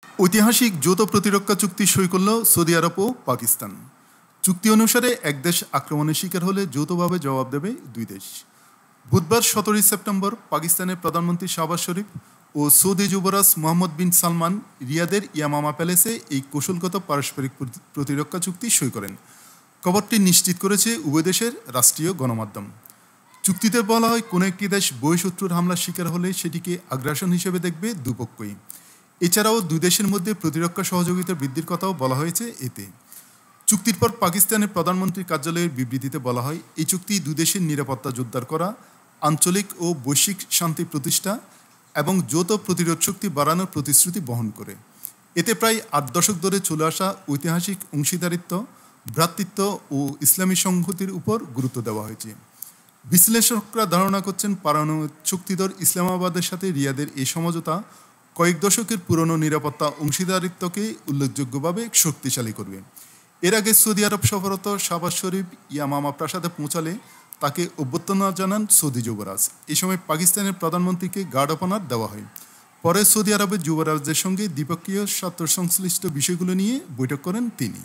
ঐতিহাসিক যৌথ প্রতিরক্ষা চুক্তি সই করল সৌদি আরব ও পাকিস্তান। চুক্তি অনুসারে এক দেশ আক্রমণের শিকার হলে যৌথভাবে জবাব দেবে দুই দেশ। বুধবার 17 সেপ্টেম্বর পাকিস্তানের প্রধানমন্ত্রী শাহবাজ শরীফ ও সৌদি যুবরাজ মোহাম্মদ বিন সালমান রিয়াদের ইয়ামামা প্যালেসে এই কৌশলগত পারস্পরিক প্রতিরক্ষা চুক্তি সই করেন। খবরটি নিশ্চিত করেছে উভয় দেশের রাষ্ট্রীয় গণমাধ্যম। চুক্তিতে বলা হয়, কোনো একটি দেশ বহিঃশত্রুর হামলার শিকার হলে সেটিকে আগ্রাসন হিসেবে দেখবে দুপক্ষই। এছাড়াও দুই দেশের মধ্যে প্রতিরক্ষা সহযোগিতা বৃদ্ধির কথাও বলা হয়েছে এতে। চুক্তির পর পাকিস্তানের প্রধানমন্ত্রীর কার্যালয়ের বিবৃতিতে বলা হয়, এই চুক্তি দুই দেশের নিরাপত্তা জোরদার করা, আঞ্চলিক ও বৈশ্বিক শান্তি প্রতিষ্ঠা এবং যৌথ প্রতিরোধ শক্তি বাড়ানোর প্রতিশ্রুতি বহন করে। এতে প্রায় 8 দশক ধরে চলে আসা ঐতিহাসিক অংশীদারিত্ব, ভ্রাতৃত্ব ও ইসলামী সংহতির উপর গুরুত্ব দেওয়া হয়েছে। বিশ্লেষকরা ধারণা করছেন, পারমাণবিক শক্তিধর ইসলামাবাদের সাথে রিয়াদের এই সমঝোতা কয়েক দশকের পুরনো নিরাপত্তা অংশীদারিত্বকে উল্লেখযোগ্যভাবে শক্তিশালী করবে। এর আগে সৌদি আরব সফররত শাহবাজ শরীফ ইয়ামামা প্রাসাদে পৌঁছালে তাকে অভ্যর্থনা জানান সৌদি যুবরাজ। এই সময় পাকিস্তানের প্রধানমন্ত্রীকে গার্ড অফ অনার দেওয়া হয়। পরে সৌদি আরবের যুবরাজদের সঙ্গে দ্বিপক্ষীয় স্বার্থ সংশ্লিষ্ট বিষয়গুলো নিয়ে বৈঠক করেন তিনি।